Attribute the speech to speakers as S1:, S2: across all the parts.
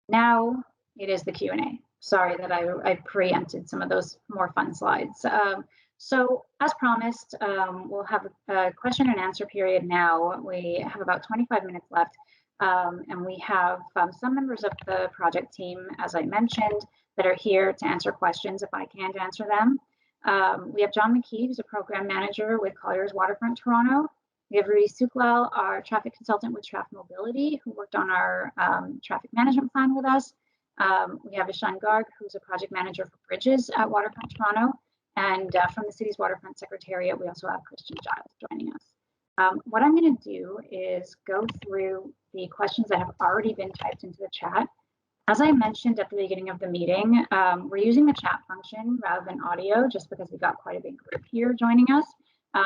S1: Now it is the Q&A. Sorry that I preempted some of those more fun slides. So as promised, we'll have a question and answer period now. We have about 25 minutes left, and we have some members of the project team, as I mentioned, that are here to answer questions if I can't answer them. We have John McKee, who's a program manager with Collier's Waterfront Toronto. We have Rudy Suklal, our traffic consultant with Traffic Mobility, who worked on our traffic management plan with us. We have Ishan Garg, who's a project manager for bridges at Waterfront Toronto. And from the city's Waterfront Secretariat, we also have Christian Giles joining us. What I'm going to do is go through the questions that have already been typed into the chat. As I mentioned at the beginning of the meeting, we're using the chat function rather than audio, just because we've got quite a big group here joining us.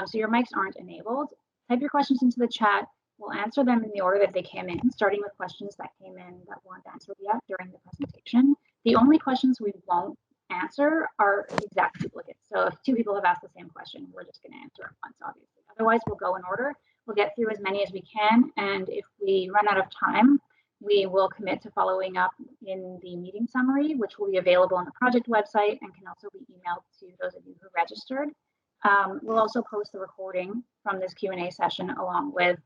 S1: So your mics aren't enabled. Type your questions into the chat. We'll answer them in the order that they came in, starting with questions that came in that weren't answered yet during the presentation. The only questions we won't answer are exact duplicates. So if two people have asked the same question, we're just going to answer it once, obviously. Otherwise, we'll go in order. We'll get through as many as we can. And if we run out of time, we will commit to following up in the meeting summary, which will be available on the project website and can also be emailed to those of you who registered. We'll also post the recording from this Q&A session along with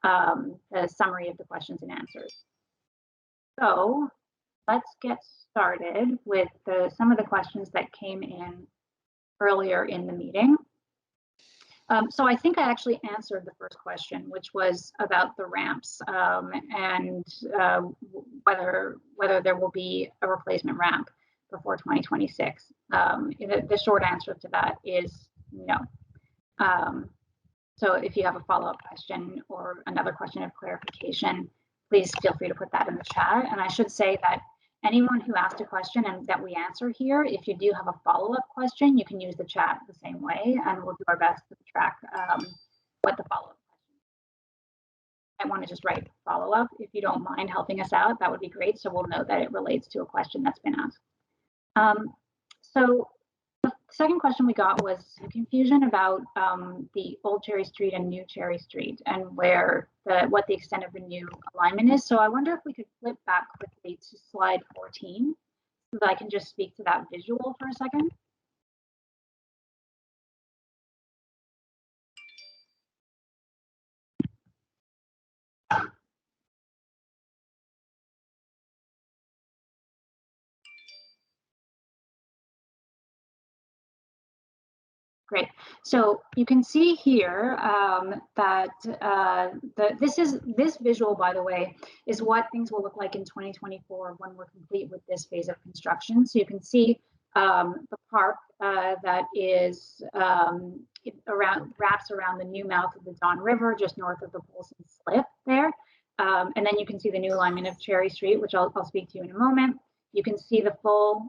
S1: the summary of the questions and answers. So let's get started with some of the questions that came in earlier in the meeting. So I think I actually answered the first question, which was about the ramps and whether there will be a replacement ramp before 2026. The short answer to that is no. So if you have a follow-up question or another question of clarification, please feel free to put that in the chat. And I should say that anyone who asked a question and that we answer here, if you do have a follow-up question, you can use the chat the same way, and we'll do our best to track what the follow-up question is. I want to just write follow-up. If you don't mind helping us out, that would be great. So we'll know that it relates to a question that's been asked. So the second question we got was confusion about the old Cherry Street and new Cherry Street and what the extent of the new alignment is. So I wonder if we could flip back quickly to slide 14 so that I can just speak to that visual for a second. Great. So you can see here that this visual, by the way, is what things will look like in 2024 when we're complete with this phase of construction. So you can see the park that is wraps around the new mouth of the Don River, just north of the Polson Slip there. And then you can see the new alignment of Cherry Street, which I'll speak to in a moment. You can see the full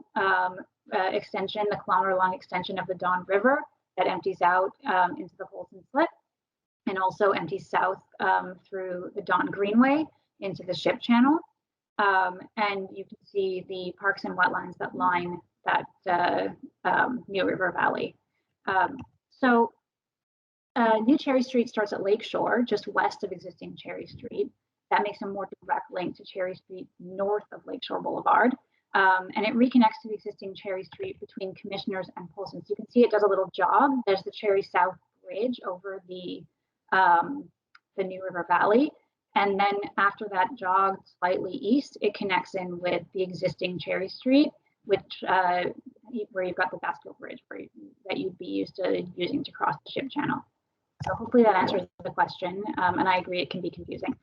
S1: extension, the kilometer-long extension of the Don River that empties out into the Polson Slip and also empties south through the Don Greenway into the ship channel. And you can see the parks and wetlands that line that New River Valley. So New Cherry Street starts at Lakeshore, just west of existing Cherry Street. That makes a more direct link to Cherry Street north of Lakeshore Boulevard. And it reconnects to the existing Cherry Street between Commissioners and Polson. So you can see it does a little jog. There's the Cherry South Bridge over the New River Valley. And then after that jog slightly east, it connects in with the existing Cherry Street, which where you've got the Basque Bridge that you'd be used to using to cross the ship channel. So hopefully that answers the question. And I agree it can be confusing.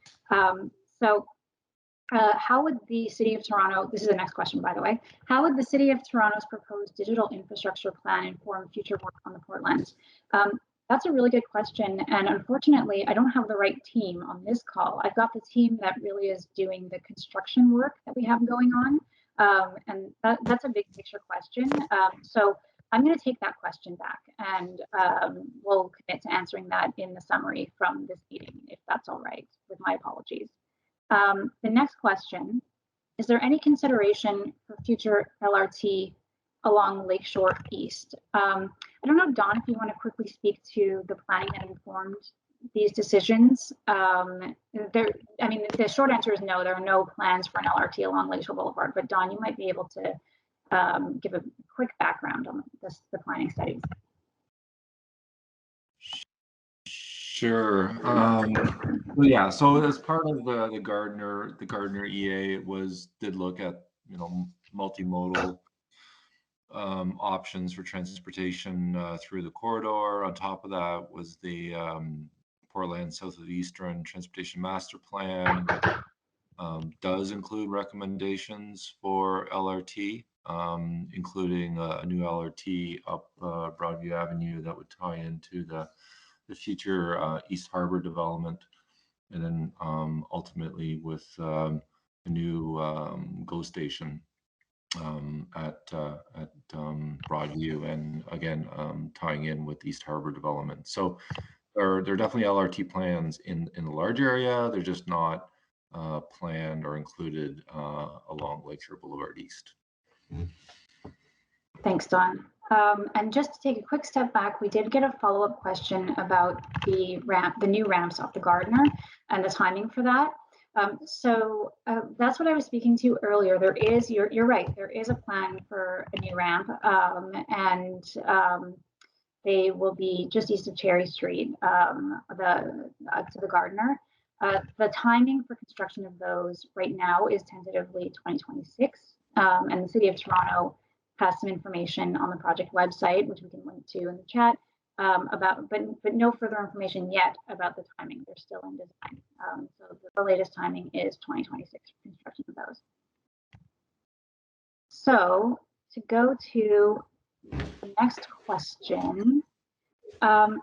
S1: How would the City of Toronto, this is the next question, by the way, how would the City of Toronto's proposed digital infrastructure plan inform future work on the Portlands? That's a really good question. And unfortunately, I don't have the right team on this call. I've got the team that really is doing the construction work that we have going on. And that's a big picture question. So I'm going to take that question back and we'll commit to answering that in the summary from this meeting, if that's all right, with my apologies. The next question, is there any consideration for future LRT along Lakeshore East? I don't know, Don, if you want to quickly speak to the planning that informed these decisions. I mean, the short answer is no. There are no plans for an LRT along Lakeshore Boulevard. But Don, you might be able to give a quick background on the planning studies.
S2: Sure. Well, yeah. So as part of the Gardiner EA did look at multimodal options for transportation through the corridor. On top of that was the Portland South of Eastern Transportation Master Plan. Does include recommendations for LRT, including a new LRT up Broadview Avenue that would tie into the future East Harbor development, and then ultimately with a new GO station at Broadview, and again tying in with East Harbor development. So there are definitely LRT plans in the large area. They're just not planned or included along Lakeshore Boulevard East.
S1: Thanks, Don. And just to take a quick step back, we did get a follow-up question about the new ramps off the Gardiner and the timing for that. So that's what I was speaking to earlier. There is, you're right, there is a plan for a new ramp, and they will be just east of Cherry Street, to the Gardiner. The timing for construction of those right now is tentatively 2026, and the City of Toronto has some information on the project website, which we can link to in the chat, but no further information yet about the timing. They're still in design. So the latest timing is 2026 for construction of those. So to go to the next question. The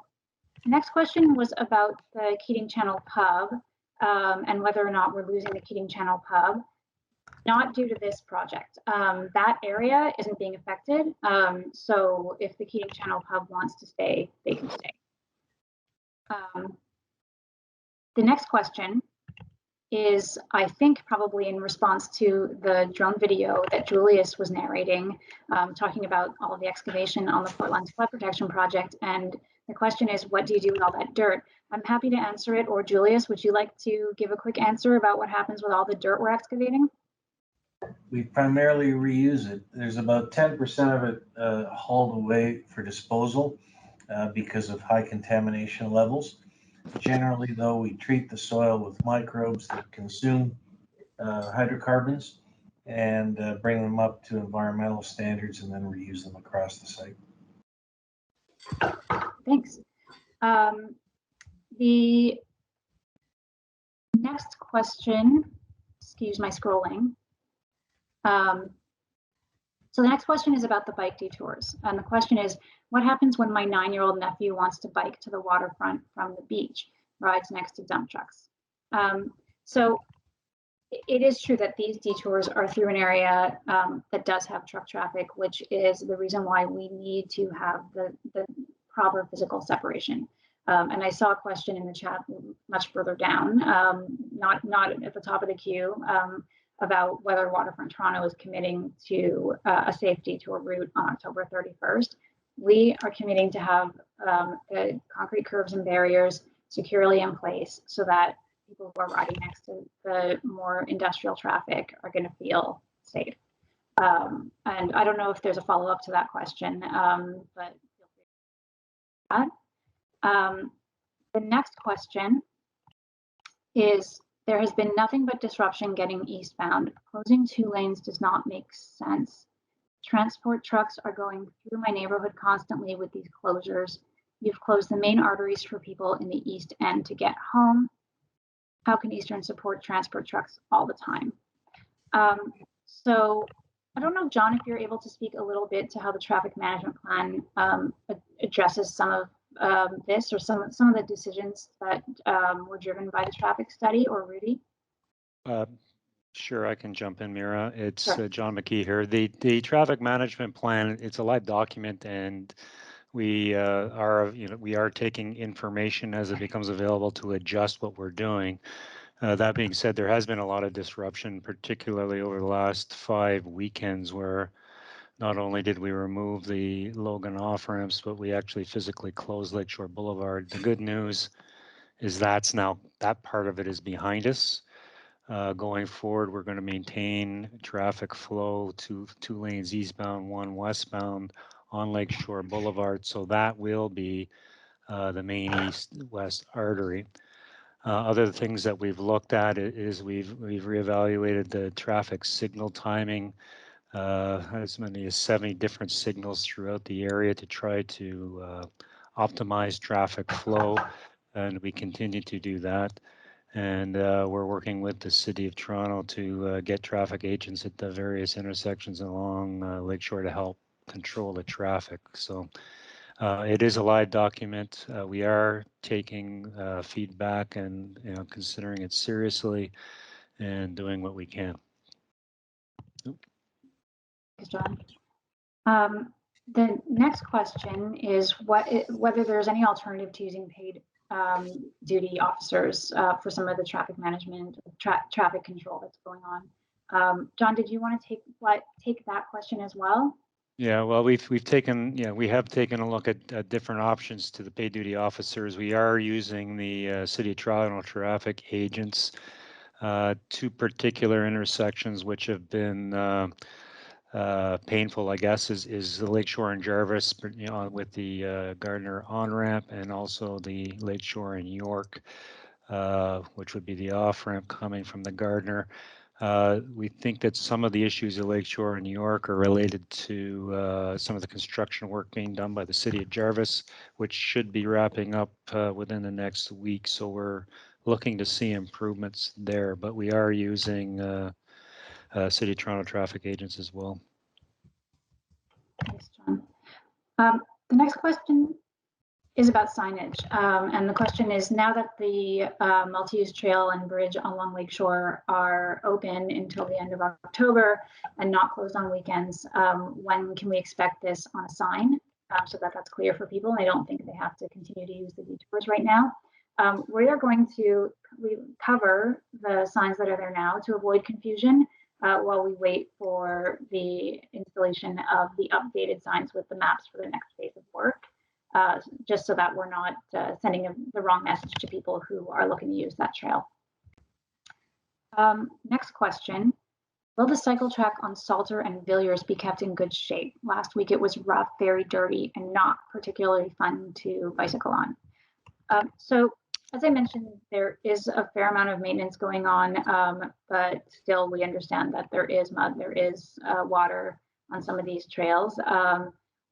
S1: next question was about the Keating Channel Pub and whether or not we're losing the Keating Channel Pub. Not due to this project. That area isn't being affected. So if the Keating Channel Pub wants to stay, they can stay. The next question is, I think, probably in response to the drone video that Julius was narrating, talking about all of the excavation on the Portland Flood Protection Project. And the question is, what do you do with all that dirt? I'm happy to answer it. Or Julius, would you like to give a quick answer about what happens with all the dirt we're excavating?
S3: We primarily reuse it. There's about 10% of it hauled away for disposal because of high contamination levels. Generally, though, we treat the soil with microbes that consume hydrocarbons and bring them up to environmental standards and then reuse them across the site.
S1: Thanks. The next question, excuse my scrolling. So the next question is about the bike detours. And the question is, what happens when my 9-year-old nephew wants to bike to the waterfront from the beach, rides next to dump trucks? So it is true that these detours are through an area that does have truck traffic, which is the reason why we need to have the proper physical separation. And I saw a question in the chat much further down, not at the top of the queue, about whether Waterfront Toronto is committing to a safe detour route on October 31st. We are committing to have the concrete curbs and barriers securely in place so that people who are riding next to the more industrial traffic are going to feel safe. And I don't know if there's a follow-up to that question, but feel free to do that. The next question is, there has been nothing but disruption getting eastbound. Closing 2 lanes does not make sense. Transport trucks are going through my neighborhood constantly with these closures. You've closed the main arteries for people in the East End to get home. How can Eastern support transport trucks all the time? So I don't know, John, if you're able to speak a little bit to how the traffic management plan addresses some of this, or some of the decisions that were driven by the traffic study, or Rudy?
S4: Sure, I can jump in, Mira. It's
S1: Sure.
S4: John McKee here. The traffic management plan, it's a live document, and we are taking information as it becomes available to adjust what we're doing. That being said, there has been a lot of disruption, particularly over the last 5 weekends, where not only did we remove the Logan off ramps, but we actually physically closed Lakeshore Boulevard. The good news is that part of it is behind us. Going forward, we're going to maintain traffic flow to 2 lanes eastbound, 1 westbound on Lakeshore Boulevard. So that will be the main east-west artery. Other things that we've looked at is we've reevaluated the traffic signal timing, as many as 70 different signals throughout the area to try to optimize traffic flow, and we continue to do that. And we're working with the City of Toronto to get traffic agents at the various intersections along Lakeshore to help control the traffic. So it is a live document. We are taking feedback and considering it seriously and doing what we can.
S1: Thanks, John. The next question is whether there's any alternative to using paid duty officers for some of the traffic management, traffic control that's going on. John, did you want to take that question as well?
S4: Yeah, well, we have taken a look at different options to the paid duty officers. We are using the City of Toronto traffic agents. 2 particular intersections which have been painful, I guess, is the Lakeshore and Jarvis, with the Gardiner on-ramp, and also the Lakeshore and York, which would be the off-ramp coming from the Gardiner. We think that some of the issues at Lakeshore and New York are related to some of the construction work being done by the City of Jarvis, which should be wrapping up within the next week. So we're looking to see improvements there, but we are using City of Toronto traffic agents as well.
S1: Thanks, John. The next question is about signage. And the question is, now that the multi-use trail and bridge along Lakeshore are open until the end of October and not closed on weekends, when can we expect this on a sign so that that's clear for people? And I don't think they have to continue to use the detours right now. We are going to cover the signs that are there now to avoid confusion while we wait for the installation of the updated signs with the maps for the next phase of work. Just so that we're not sending the wrong message to people who are looking to use that trail. Next question. Will the cycle track on Salter and Villiers be kept in good shape? Last week it was rough, very dirty, and not particularly fun to bicycle on. So as I mentioned, there is a fair amount of maintenance going on, but still we understand that there is mud, there is water on some of these trails.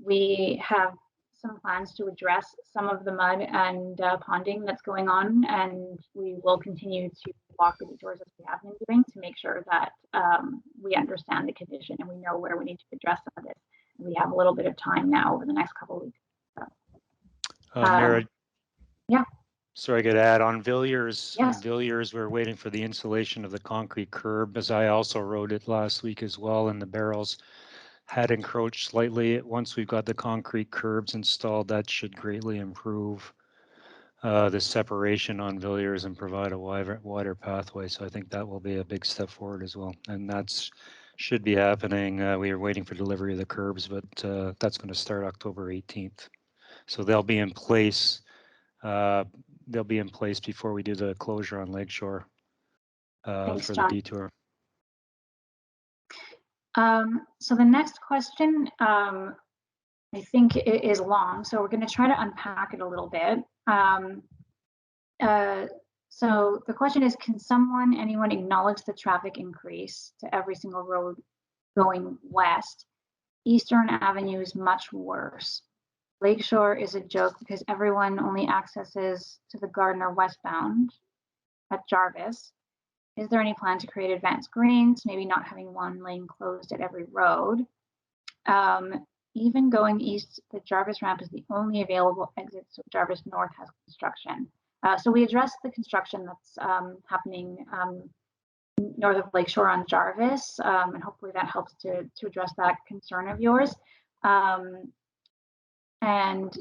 S1: We have some plans to address some of the mud and ponding that's going on, and we will continue to walk the detours as we have been doing to make sure that we understand the condition and we know where we need to address some of this. We have a little bit of time now over the next couple of weeks.
S4: Mara,
S1: yeah.
S4: So I could add on Villiers.
S1: Yes.
S4: On Villiers, we're waiting for the installation of the concrete curb, as I also wrote it last week as well, and the barrels had encroached slightly. Once we've got the concrete curbs installed, that should greatly improve the separation on Villiers and provide a wider pathway. So I think that will be a big step forward as well. And that's should be happening. We are waiting for delivery of the curbs, but that's going to start October 18th. So they'll be in place. They'll be in place before we do the closure on Lakeshore
S1: Thanks,
S4: for
S1: John.
S4: the detour.
S1: So the next question, I think it is long, so we're going to try to unpack it a little bit. So the question is, can anyone acknowledge the traffic increase to every single road going west? Eastern Avenue is much worse. Lakeshore is a joke because everyone only accesses to the Gardiner westbound at Jarvis. Is there any plan to create advanced greens, maybe not having one lane closed at every road? Even going east, the Jarvis ramp is the only available exit, so Jarvis North has construction. So we addressed the construction that's happening north of Lakeshore on Jarvis, and hopefully that helps to address that concern of yours. And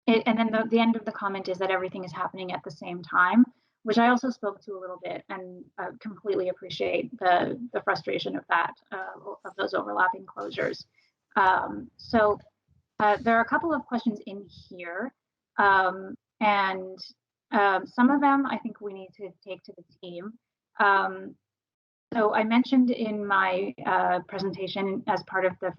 S1: then the end of the comment is that everything is happening at the same time, which I also spoke to a little bit, and completely appreciate the frustration of that, of those overlapping closures. So there are a couple of questions in here, and Some of them I think we need to take to the team. So I mentioned in my presentation as part of the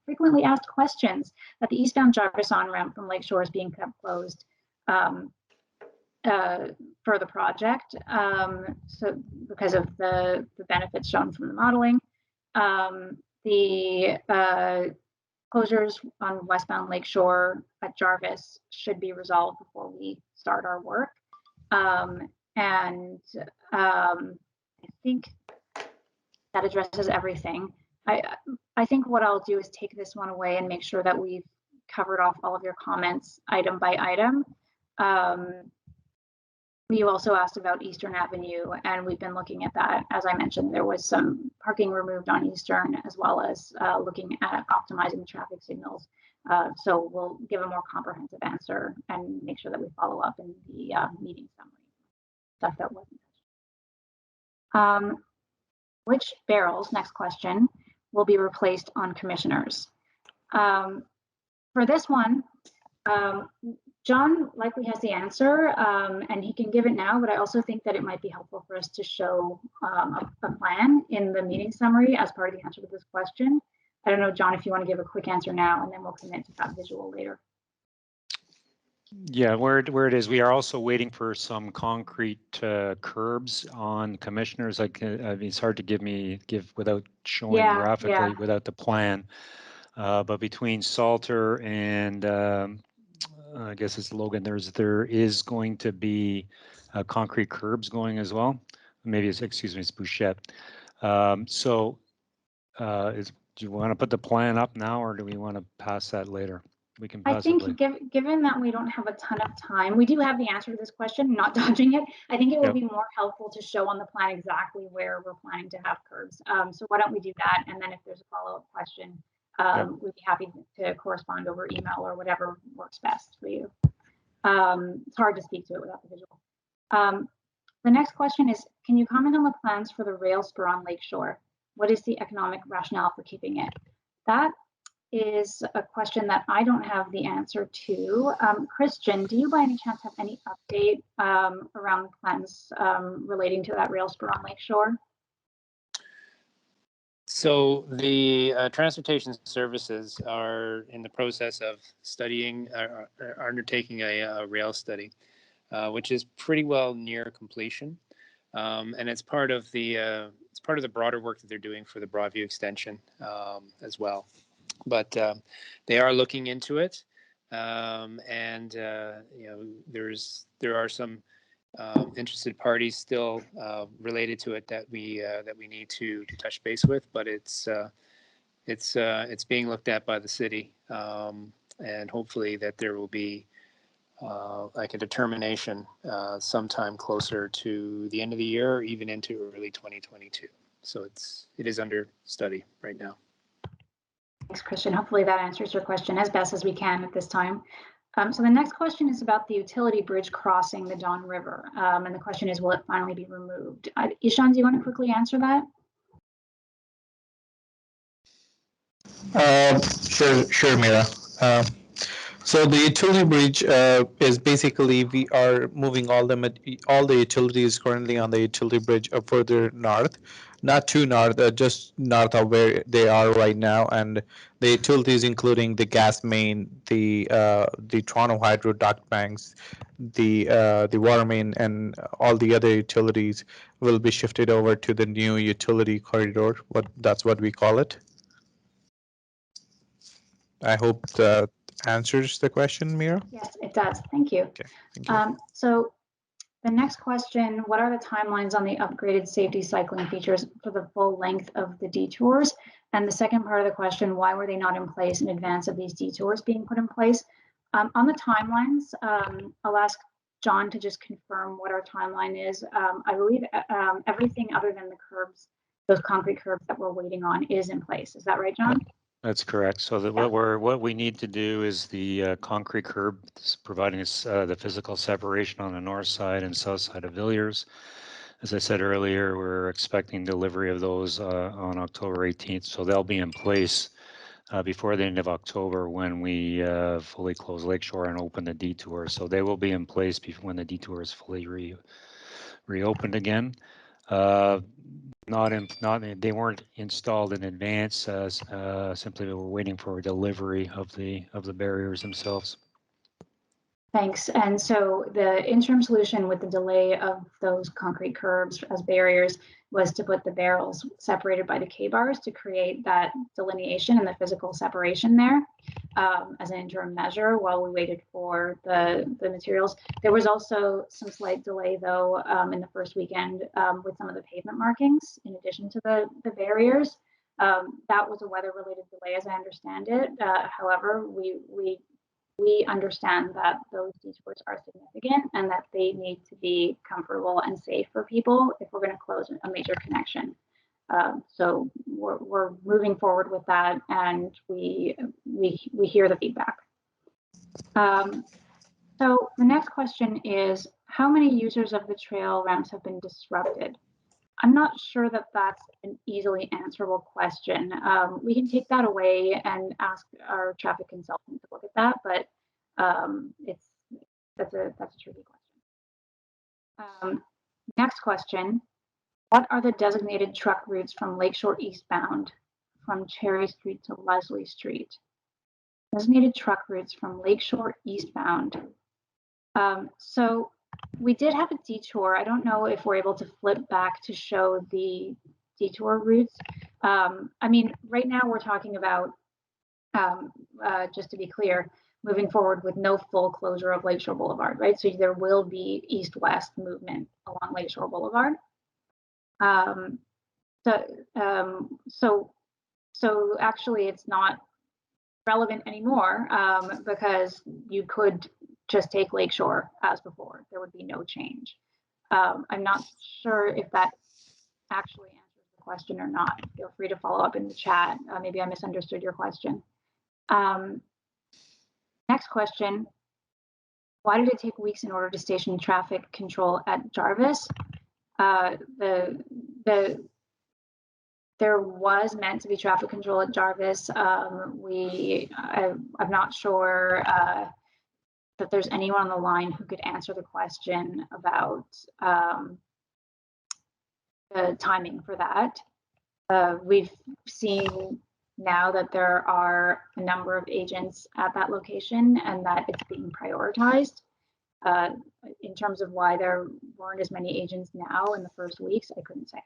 S1: frequently asked questions that the eastbound Jarvis on-ramp from Lakeshore is being kept closed for the project. So because of the benefits shown from the modeling. The closures on westbound Lakeshore at Jarvis should be resolved before we start our work. I think that addresses everything. I think what I'll do is take this one away and make sure that we've covered off all of your comments item by item. You also asked about Eastern Avenue, and we've been looking at that. As I mentioned, there was some parking removed on Eastern, as well as looking at optimizing the traffic signals. So we'll give a more comprehensive answer and make sure that we follow up in the meeting summary. Stuff that wasn't touched. Which barrels, next question, will be replaced on commissioners? For this one, John likely has the answer, and he can give it now, but I also think that it might be helpful for us to show a plan in the meeting summary as part of the answer to this question. I don't know, John, if you want to give a quick answer now, and then we'll commit to that visual later.
S4: Yeah, where it is, we are also waiting for some concrete curbs on commissioners. Like, I mean, it's hard to give without showing graphically without the plan. But between Salter and I guess it's Logan, there is going to be concrete curbs going as well. Maybe it's, excuse me, it's Bouchette. Do you want to put the plan up now, or do we want to pass that later? We can pass it later.
S1: Given that we don't have a ton of time, we do have the answer to this question, not dodging it. I think it would be more helpful to show on the plan exactly where we're planning to have curbs. So why don't we do that? And then if there's a follow-up question, we'd be happy to correspond over email or whatever works best for you. It's hard to speak to it without the visual. The next question is, can you comment on the plans for the rail spur on Lakeshore? What is the economic rationale for keeping it? That is a question that I don't have the answer to. Christian, do you by any chance have any update around plans relating to that rail spur on Lakeshore?
S5: So the transportation services are in the process of studying, are undertaking a rail study, which is pretty well near completion, and it's part of the broader work that they're doing for the Broadview extension as well. But they are looking into it, and you know, there are some interested parties still related to it that we need to touch base with, but it's being looked at by the city, and hopefully that there will be like a determination sometime closer to the end of the year, or even into early 2022. So it is under study right now.
S1: Thanks, Christian. Hopefully that answers your question as best as we can at this time. So the next question is about the utility bridge crossing the Don River. And the question is, will it finally be removed? Ishan, do you want to quickly answer that?
S6: Sure, Mira. So the utility bridge is basically, we are moving all the utilities currently on the utility bridge further north, not too north, just north of where they are right now, and the utilities including the gas main, the Toronto Hydro duct banks, the water main, and all the other utilities will be shifted over to the new utility corridor. That's what we call it. I hope that answers the question, Mira.
S1: Yes, it does. Thank you.
S6: Okay, thank you.
S1: So the next question, what are the timelines on the upgraded safety cycling features for the full length of the detours? And the second part of the question, why were they not in place in advance of these detours being put in place? On the timelines, I'll ask John to just confirm what our timeline is. I believe everything other than the curbs, those concrete curbs that we're waiting on, is in place. Is that right, John?
S4: That's correct. So that what we need to do is the concrete curb providing us the physical separation on the north side and south side of Villiers. As I said earlier, we're expecting delivery of those on October 18th, so they'll be in place before the end of October when we fully close Lakeshore and open the Detours. So they will be in place before when the Detour is fully reopened again. They weren't installed in advance. Simply, we're waiting for delivery of the barriers themselves.
S1: Thanks. And so the interim solution with the delay of those concrete curbs as barriers was to put the barrels separated by the K-bars to create that delineation and the physical separation there as an interim measure while we waited for the materials. There was also some slight delay though in the first weekend with some of the pavement markings in addition to the barriers. That was a weather-related delay as I understand it. However, we understand that those detours are significant and that they need to be comfortable and safe for people if we're going to close a major connection. So we're moving forward with that, and we hear the feedback. So the next question is, how many users of the trail ramps have been disrupted? I'm not sure that that's an easily answerable question. We can take that away and ask our traffic consultant to look at that, but that's a tricky question. Next question, what are the designated truck routes from Lakeshore eastbound from Cherry Street to Leslie Street? Designated truck routes from Lakeshore eastbound. So we did have a detour. I don't know if we're able to flip back to show the detour routes. I mean, right now we're talking about, just to be clear, moving forward with no full closure of Lakeshore Boulevard, right? So there will be east-west movement along Lakeshore Boulevard. So actually it's not relevant anymore because you could just take Lakeshore as before. There would be no change. I'm not sure if that actually answers the question or not. Feel free to follow up in the chat. Maybe I misunderstood your question. Next question. Why did it take weeks in order to station traffic control at Jarvis? There was meant to be traffic control at Jarvis. I'm not sure that there's anyone on the line who could answer the question about the timing for that. We've seen now that there are a number of agents at that location and that it's being prioritized. In terms of why there weren't as many agents now in the first weeks, I couldn't say.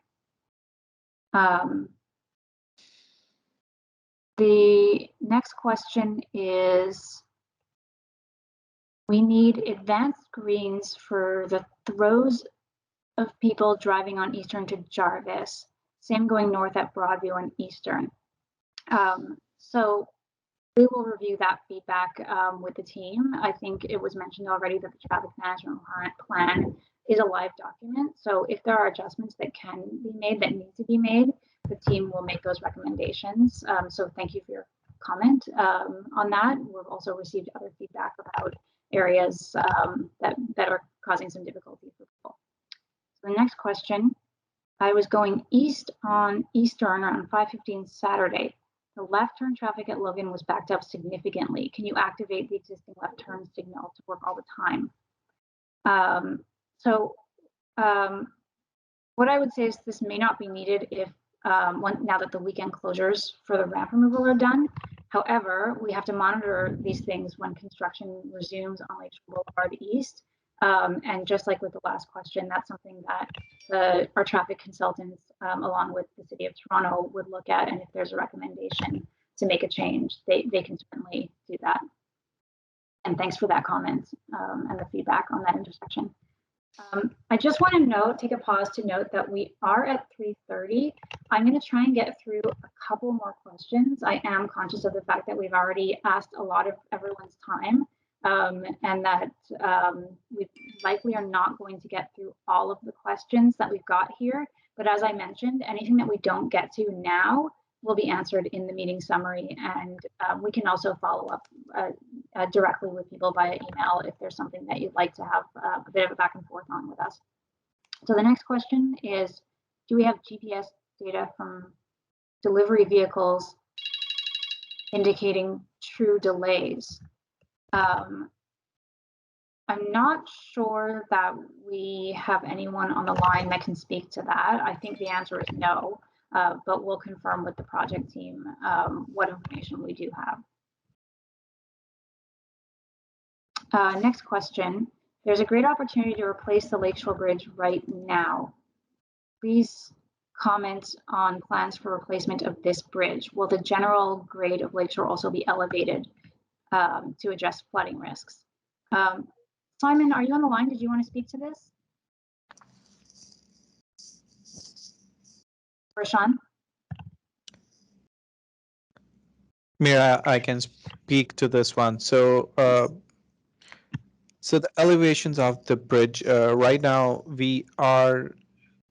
S1: The next question is, we need advanced screens for the throws of people driving on Eastern to Jarvis. Same going north at Broadview and Eastern. So we will review that feedback with the team. I think it was mentioned already that the traffic management plan is a live document. So if there are adjustments that can be made, that need to be made, the team will make those recommendations. So thank you for your comment on that. We've also received other feedback about areas that are causing some difficulty for people. So the next question, I was going east on Eastern on 5:15 Saturday. The left turn traffic at Logan was backed up significantly. Can you activate the existing left turn signal to work all the time? What I would say is this may not be needed if now that the weekend closures for the ramp removal are done. However, we have to monitor these things when construction resumes on Lakeshore Boulevard East. And just like with the last question, that's something that our traffic consultants, along with the City of Toronto, would look at. And if there's a recommendation to make a change, they can certainly do that. And thanks for that comment and the feedback on that intersection. I just want to take a pause to note that we are at 3:30. I'm going to try and get through a couple more questions. I am conscious of the fact that we've already asked a lot of everyone's time and that we likely are not going to get through all of the questions that we've got here. But as I mentioned, anything that we don't get to now will be answered in the meeting summary, and we can also follow up directly with people via email if there's something that you'd like to have a bit of a back and forth on with us. So the next question is, do we have GPS data from delivery vehicles indicating true delays. I'm not sure that we have anyone on the line that can speak to that. I think the answer is no, but we'll confirm with the project team what information we do have. Next question. There's a great opportunity to replace the Lakeshore Bridge right now. Please comment on plans for replacement of this bridge. Will the general grade of Lakeshore also be elevated to address flooding risks? Simon, are you on the line? Did you want to speak to this? Or Sean?
S6: Mira, I can speak to this one. So the elevations of the bridge, right now we are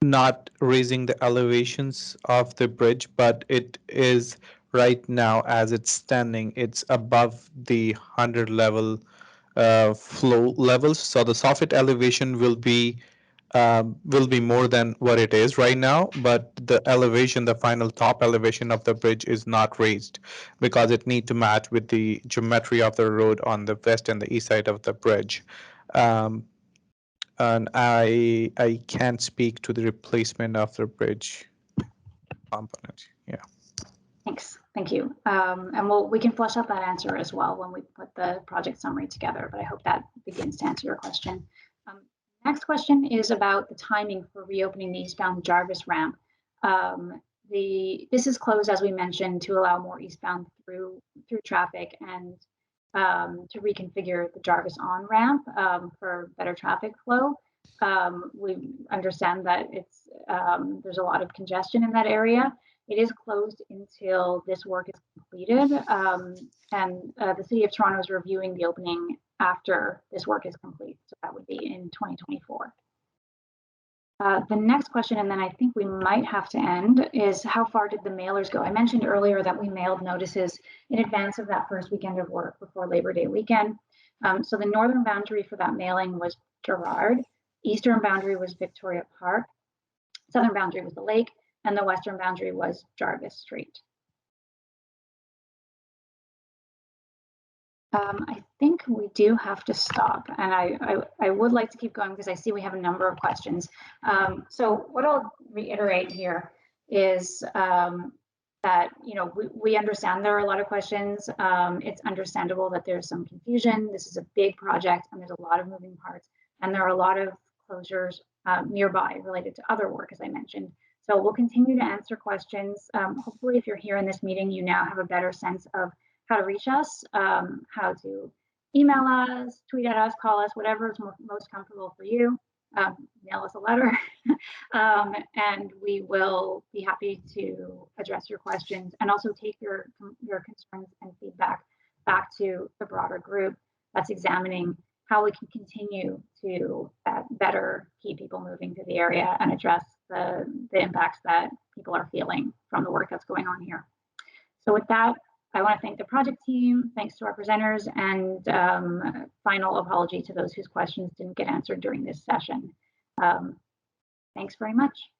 S6: not raising the elevations of the bridge, but it is right now as it's standing, it's above the 100 level flow levels. So the soffit elevation will be more than what it is right now, but the elevation, the final top elevation of the bridge is not raised because it need to match with the geometry of the road on the west and the east side of the bridge. And I can't speak to the replacement of the bridge component. Yeah.
S1: Thanks. Thank you. And we can flesh out that answer as well when we put the project summary together, but I hope that begins to answer your question. Next question is about the timing for reopening the eastbound Jarvis ramp. This is closed, as we mentioned, to allow more eastbound through traffic and to reconfigure the Jarvis on ramp for better traffic flow. We understand that there's a lot of congestion in that area. It is closed until this work is completed, and the City of Toronto is reviewing the opening after this work is complete. So that would be in 2024. The next question, and then I think we might have to end, is how far did the mailers go? I mentioned earlier that we mailed notices in advance of that first weekend of work before Labor Day weekend. So the northern boundary for that mailing was Gerrard, eastern boundary was Victoria Park, southern boundary was the lake, and the western boundary was Jarvis Street. I think we do have to stop, and I would like to keep going because I see we have a number of questions. So what I'll reiterate here is that we understand there are a lot of questions. It's understandable that there's some confusion. This is a big project, and there's a lot of moving parts, and there are a lot of closures nearby related to other work, as I mentioned. So we'll continue to answer questions. Hopefully, if you're here in this meeting, you now have a better sense of how to reach us, how to email us, tweet at us, call us, whatever is most comfortable for you. Mail us a letter, and we will be happy to address your questions and also take your concerns and feedback back to the broader group that's examining how we can continue to better keep people moving to the area and address the impacts that people are feeling from the work that's going on here. So with that, I want to thank the project team, thanks to our presenters, and final apology to those whose questions didn't get answered during this session. Thanks very much.